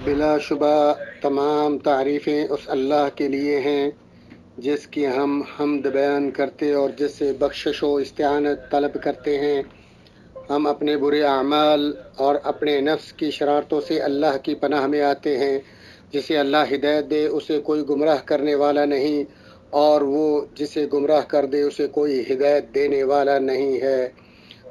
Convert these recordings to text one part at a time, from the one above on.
بلا شبہ تمام تعریفیں اس اللہ کے لیے ہیں جس کی ہم حمد بیان کرتے اور جس سے بخشش و استعانت طلب کرتے ہیں۔ ہم اپنے برے اعمال اور اپنے نفس کی شرارتوں سے اللہ کی پناہ میں آتے ہیں۔ جسے اللہ ہدایت دے اسے کوئی گمراہ کرنے والا نہیں، اور وہ جسے گمراہ کر دے اسے کوئی ہدایت دینے والا نہیں ہے۔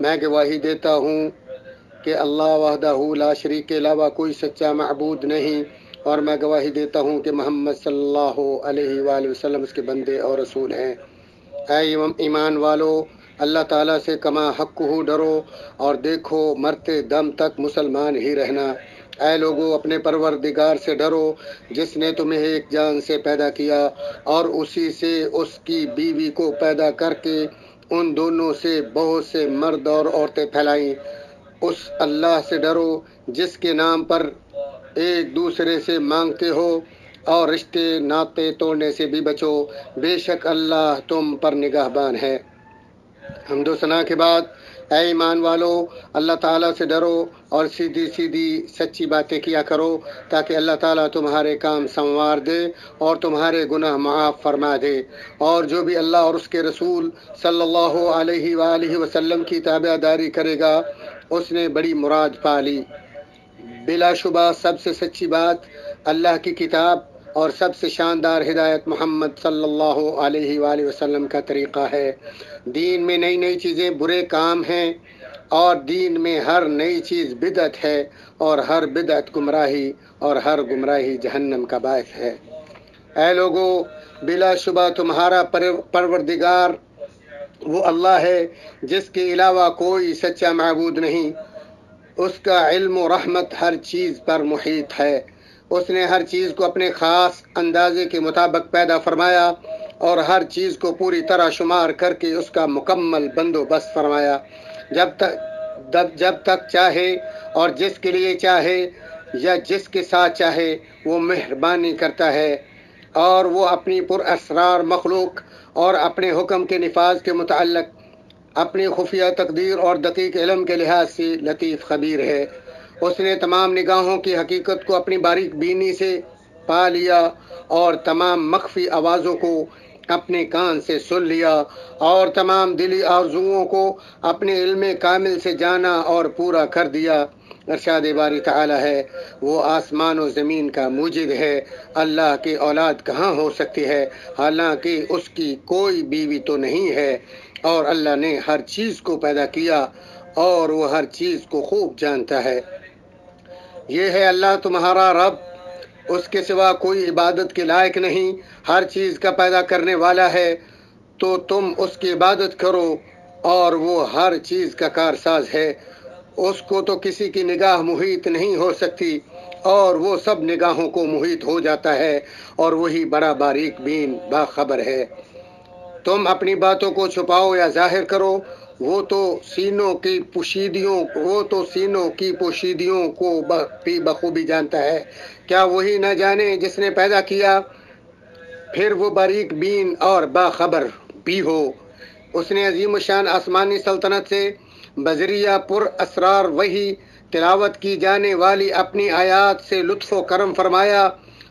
میں گواہی دیتا ہوں کہ اللہ وحدہ لا شریک کے علاوہ کوئی سچا معبود نہیں، اور میں گواہی دیتا ہوں کہ محمد صلی اللہ علیہ وآلہ وسلم اس کے بندے اور رسول ہیں۔ اے ایمان والو، اللہ تعالیٰ سے کما حق ہو ڈرو اور دیکھو مرتے دم تک مسلمان ہی رہنا۔ اے لوگو، اپنے پروردگار سے ڈرو جس نے تمہیں ایک جان سے پیدا کیا اور اسی سے اس کی بیوی کو پیدا کر کے ان دونوں سے بہت سے مرد اور عورتیں پھیلائیں۔ اس اللہ سے ڈرو جس کے نام پر ایک دوسرے سے مانگتے ہو، اور رشتے ناطے توڑنے سے بھی بچو، بے شک اللہ تم پر نگہبان ہے۔ حمد و ثنا کے بعد، اے ایمان والو، اللہ تعالیٰ سے ڈرو اور سیدھی سیدھی سچی باتیں کیا کرو تاکہ اللہ تعالیٰ تمہارے کام سنوار دے اور تمہارے گناہ معاف فرما دے۔ اور جو بھی اللہ اور اس کے رسول صلی اللہ علیہ وآلہ وسلم کی تابع داری کرے گا اس نے بڑی مراد پا لی۔ بلا شبہ سب سے سچی بات اللہ کی کتاب اور سب سے شاندار ہدایت محمد صلی اللہ علیہ وآلہ وسلم کا طریقہ ہے۔ دین میں نئی نئی چیزیں برے کام ہیں، اور دین میں ہر نئی چیز بدعت ہے، اور ہر بدعت گمراہی، اور ہر گمراہی جہنم کا باعث ہے۔ اے لوگو، بلا شبہ تمہارا پروردگار وہ اللہ ہے جس کے علاوہ کوئی سچا معبود نہیں۔ اس کا علم و رحمت ہر چیز پر محیط ہے۔ اس نے ہر چیز کو اپنے خاص اندازے کے مطابق پیدا فرمایا اور ہر چیز کو پوری طرح شمار کر کے اس کا مکمل بندوبست فرمایا۔ جب تک چاہے اور جس کے لیے چاہے یا جس کے ساتھ چاہے وہ مہربانی کرتا ہے، اور وہ اپنی پر اسرار مخلوق اور اپنے حکم کے نفاذ کے متعلق اپنی خفیہ تقدیر اور دقیق علم کے لحاظ سے لطیف خبیر ہے۔ اس نے تمام نگاہوں کی حقیقت کو اپنی باریک بینی سے پا لیا اور تمام مخفی آوازوں کو اپنے کان سے سن لیا، اور تمام دلی آرزوؤں کو اپنے علم کامل سے جانا اور پورا کر دیا۔ ارشاد باری تعالی ہے، وہ آسمان و زمین کا موجد ہے۔ اللہ کی اولاد کہاں ہو سکتی ہے، حالانکہ اس کی کوئی بیوی تو نہیں ہے، اور اللہ نے ہر چیز کو پیدا کیا اور وہ ہر چیز کو خوب جانتا ہے۔ یہ ہے اللہ تمہارا رب، اس کے سوا کوئی عبادت کے لائق نہیں، ہر چیز کا پیدا کرنے والا ہے، تو تم اس کی عبادت کرو، اور وہ ہر چیز کا کارساز ہے۔ اس کو تو کسی کی نگاہ محیط نہیں ہو سکتی، اور وہ سب نگاہوں کو محیط ہو جاتا ہے، اور وہی بڑا باریک بین باخبر ہے۔ تم اپنی باتوں کو چھپاؤ یا ظاہر کرو، وہ تو سینوں کی پوشیدیوں کو بھی بخوبی جانتا ہے۔ کیا وہی نہ جانے جس نے پیدا کیا؟ پھر وہ باریک بین اور باخبر بھی ہو۔ اس نے عظیم الشان آسمانی سلطنت سے بذریعہ پر اسرار وحی تلاوت کی جانے والی اپنی آیات سے لطف و کرم فرمایا،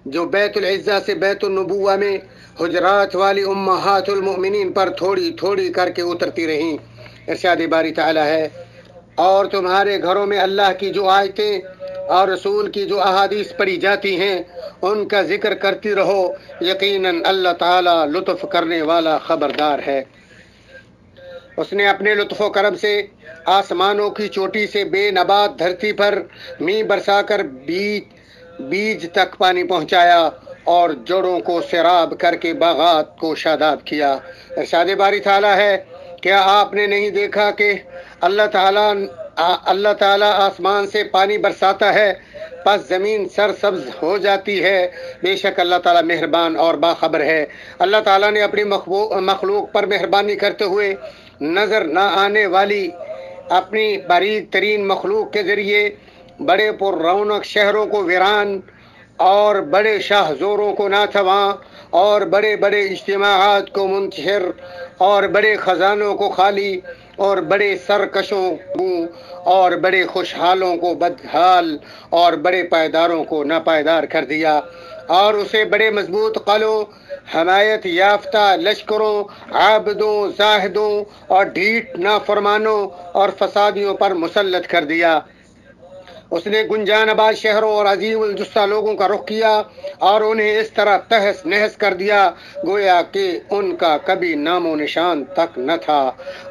جو بیت العزہ سے بیت النبوہ میں حجرات والی امہات المؤمنین پر تھوڑی تھوڑی کر کے اترتی رہیں۔ ارشاد باری تعالی ہے، اور تمہارے گھروں میں اللہ کی جو آیتیں اور رسول کی جو احادیث پڑھی جاتی ہیں ان کا ذکر کرتی رہو، یقیناً اللہ تعالی لطف کرنے والا خبردار ہے۔ اس نے اپنے لطف و کرم سے آسمانوں کی چوٹی سے بے نبات دھرتی پر می برسا کر بیج تک پانی پہنچایا، اور جڑوں کو سیراب کر کے باغات کو شاداب کیا۔ ارشاد باری تعالی ہے، کیا آپ نے نہیں دیکھا کہ اللہ تعالیٰ آسمان سے پانی برساتا ہے، پس زمین سرسبز ہو جاتی ہے۔ بے شک اللہ تعالیٰ مہربان اور باخبر ہے۔ اللہ تعالیٰ نے اپنی مخلوق پر مہربانی کرتے ہوئے نظر نہ آنے والی اپنی باریک ترین مخلوق کے ذریعے بڑے پر رونق شہروں کو ویران، اور بڑے شاہ زوروں کو ناتواں، اور بڑے بڑے اجتماعات کو منتشر، اور بڑے خزانوں کو خالی، اور بڑے سرکشوں کو اور بڑے خوشحالوں کو بدحال اور بڑے پائیداروں کو ناپائیدار کر دیا، اور اسے بڑے مضبوط قلعوں، حمایت یافتہ لشکروں، عابدوں، زاہدوں اور ڈھیٹ نافرمانوں اور فسادیوں پر مسلط کر دیا۔ اس نے گنجان آباد شہروں اور عظیم الجثہ لوگوں کا رخ کیا اور انہیں اس طرح تہس نہس کر دیا گویا کہ ان کا کبھی نام و نشان تک نہ تھا۔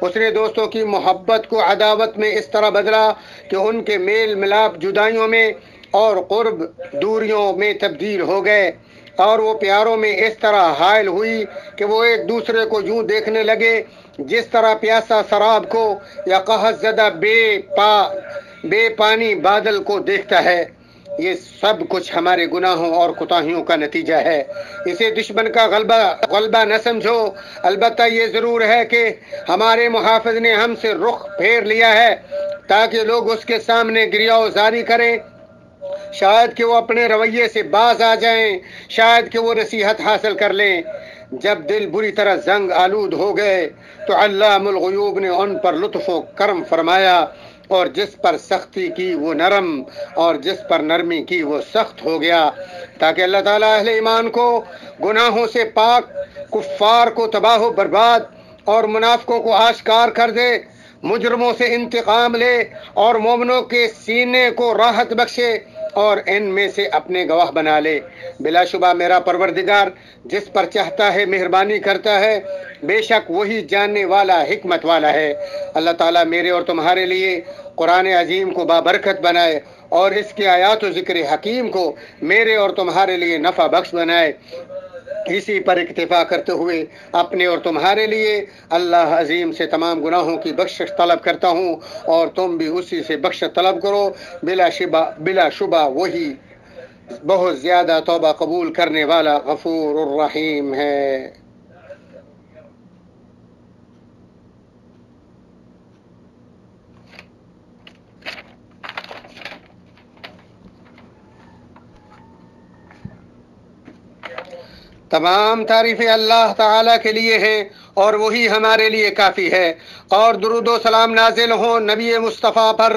اس نے دوستوں کی محبت کو عداوت میں اس طرح بدلا کہ ان کے میل ملاپ جدائیوں میں اور قرب دوریوں میں تبدیل ہو گئے، اور وہ پیاروں میں اس طرح حائل ہوئی کہ وہ ایک دوسرے کو یوں دیکھنے لگے جس طرح پیاسا سراب کو یا قحط زدہ بے پانی بادل کو دیکھتا ہے۔ یہ سب کچھ ہمارے گناہوں اور کوتاہیوں کا نتیجہ ہے۔ اسے دشمن کا غلبہ نہ سمجھو، البتہ یہ ضرور ہے کہ ہمارے محافظ نے ہم سے رخ پھیر لیا ہے تاکہ لوگ اس کے سامنے گریہ زاری کریں، شاید کہ وہ اپنے رویے سے باز آ جائیں، شاید کہ وہ نصیحت حاصل کر لیں۔ جب دل بری طرح زنگ آلود ہو گئے تو علام الغیوب نے ان پر لطف و کرم فرمایا، اور جس پر سختی کی وہ نرم اور جس پر نرمی کی وہ سخت ہو گیا، تاکہ اللہ تعالیٰ اہل ایمان کو گناہوں سے پاک، کفار کو تباہ و برباد اور منافقوں کو آشکار کر دے، مجرموں سے انتقام لے اور مومنوں کے سینے کو راحت بخشے اور ان میں سے اپنے گواہ بنا لے۔ بلا شبہ میرا پروردگار جس پر چاہتا ہے مہربانی کرتا ہے، بے شک وہی جاننے والا حکمت والا ہے۔ اللہ تعالیٰ میرے اور تمہارے لیے قرآن عظیم کو بابرکت بنائے اور اس کی آیات و ذکر حکیم کو میرے اور تمہارے لیے نفع بخش بنائے۔ اسی پر اکتفا کرتے ہوئے اپنے اور تمہارے لیے اللہ عظیم سے تمام گناہوں کی بخشش طلب کرتا ہوں، اور تم بھی اسی سے بخشش طلب کرو۔ بلا شبہ وہی بہت زیادہ توبہ قبول کرنے والا غفور الرحیم ہے۔ تمام تعریفیں اللہ تعالیٰ کے لیے ہیں اور وہی ہمارے لیے کافی ہے، اور درود و سلام نازل ہوں نبی مصطفیٰ پر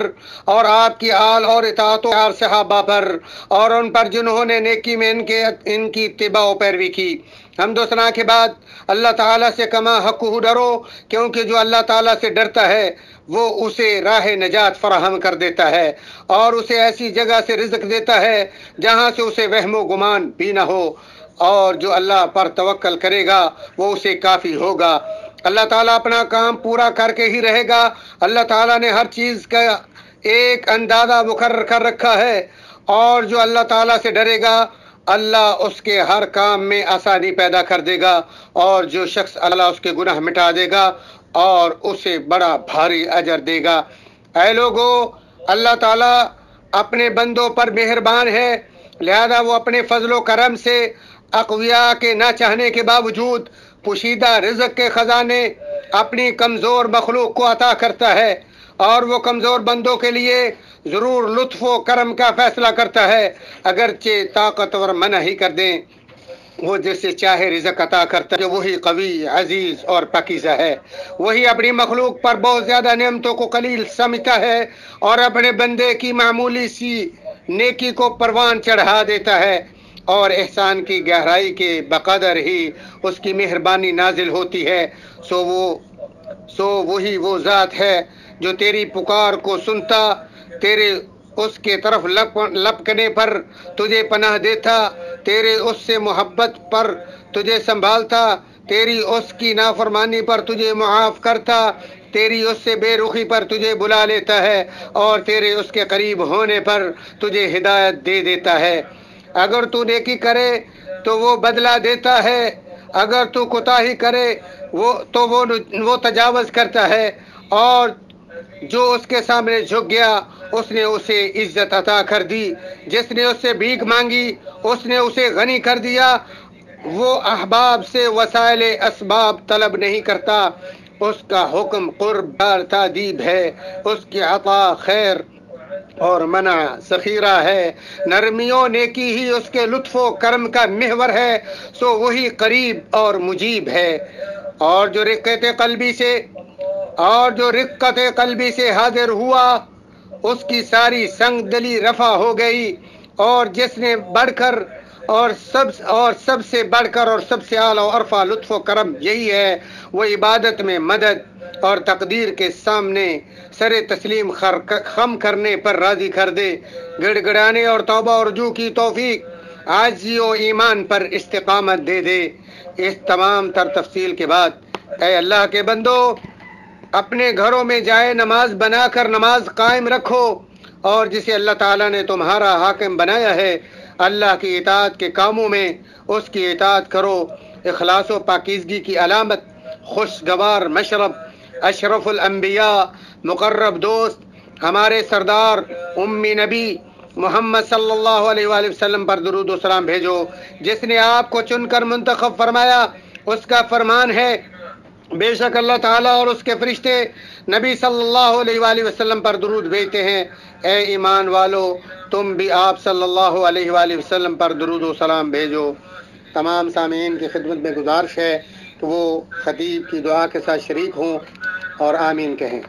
اور آپ کی آل اور اطاعت و صحابہ پر اور ان پر جنہوں نے نیکی میں ان کی اتباع و پیروی کی۔ حمد و ثنا کے بعد اللہ تعالیٰ سے کما حق ڈرو، کیونکہ جو اللہ تعالیٰ سے ڈرتا ہے وہ اسے راہ نجات فراہم کر دیتا ہے اور اسے ایسی جگہ سے رزق دیتا ہے جہاں سے اسے وہم و گمان بھی نہ ہو، اور جو اللہ پر توکل کرے گا وہ اسے کافی ہوگا۔ اللہ تعالیٰ اپنا کام پورا کر کے ہی رہے گا۔ اللہ تعالیٰ نے ہر چیز کا ایک اندازہ مقرر کر رکھا ہے، اور جو اللہ تعالیٰ سے ڈرے گا اللہ اس کے ہر کام میں آسانی پیدا کر دے گا، اور جو شخص اللہ اس کے گناہ مٹا دے گا اور اسے بڑا بھاری اجر دے گا۔ اے لوگو، اللہ تعالیٰ اپنے بندوں پر مہربان ہے، لہذا وہ اپنے فضل و کرم سے اقویاء کے نہ چاہنے کے باوجود پوشیدہ رزق کے خزانے اپنی کمزور مخلوق کو عطا کرتا ہے، اور وہ کمزور بندوں کے لیے ضرور لطف و کرم کا فیصلہ کرتا ہے، اگرچہ طاقتور منع ہی کر دیں۔ وہ جسے چاہے رزق عطا کرتا ہے، وہی قوی، عزیز اور پاکیزہ ہے۔ وہی اپنی مخلوق پر بہت زیادہ نعمتوں کو قلیل سمجھتا ہے اور اپنے بندے کی معمولی سی نیکی کو پروان چڑھا دیتا ہے، اور احسان کی گہرائی کے بقدر ہی اس کی مہربانی نازل ہوتی ہے۔ سو وہی وہ ذات ہے جو تیری پکار کو سنتا، تیرے اس کے طرف لپکنے پر تجھے پناہ دیتا، تیرے اس سے محبت پر تجھے سنبھالتا، تیری اس کی نافرمانی پر تجھے معاف کرتا، تیری اس سے بے رخی پر تجھے بلا لیتا ہے، اور تیرے اس کے قریب ہونے پر تجھے ہدایت دے دیتا ہے۔ اگر تو نیکی کرے تو وہ بدلہ دیتا ہے، اگر تو کوتاہی کرے تو وہ تجاوز کرتا ہے، اور جو اس کے سامنے جھک گیا اس نے اسے عزت عطا کر دی، جس نے اس سے بھیک مانگی اس نے اسے غنی کر دیا۔ وہ احباب سے وسائل اسباب طلب نہیں کرتا، اس کا حکم قرب اور تادیب ہے، اس کی عطا خیر اور منع ذخیرہ ہے، نرمی و نیکی ہی اس کے لطف و کرم کا محور ہے، سو وہی قریب اور مجیب ہے۔ اور جو رقت قلبی سے اور جو رقت قلبی سے حاضر ہوا اس کی ساری سنگ دلی رفع ہو گئی، اور جس نے بڑھ کر اور سب سے بڑھ کر اور سب سے اعلیٰ و ارفع لطف و کرم یہی ہے، وہ عبادت میں مدد اور تقدیر کے سامنے سر تسلیم خم کرنے پر راضی کر دے، گڑ گڑانے اور توبہ اور رجوع کی توفیق، عاجزی و ایمان پر استقامت دے دے۔ اس تمام تر تفصیل کے بعد اے اللہ کے بندو، اپنے گھروں میں جائے نماز بنا کر نماز قائم رکھو، اور جسے اللہ تعالیٰ نے تمہارا حاکم بنایا ہے اللہ کی اطاعت کے کاموں میں اس کی اطاعت کرو۔ اخلاص و پاکیزگی کی علامت، خوشگوار مشرب، اشرف الانبیاء، مقرب دوست، ہمارے سردار امی نبی محمد صلی اللہ علیہ وآلہ وسلم پر درود و سلام بھیجو، جس نے آپ کو چن کر منتخب فرمایا۔ اس کا فرمان ہے، بے شک اللہ تعالیٰ اور اس کے فرشتے نبی صلی اللہ علیہ وآلہ وسلم پر درود بھیجتے ہیں۔ اے ایمان والو، تم بھی آپ صلی اللہ علیہ وآلہ وسلم پر درود و سلام بھیجو۔ تمام سامعین کی خدمت میں گزارش ہے کہ وہ خطیب کی دعا کے ساتھ شریک ہوں اور آمین کہیں۔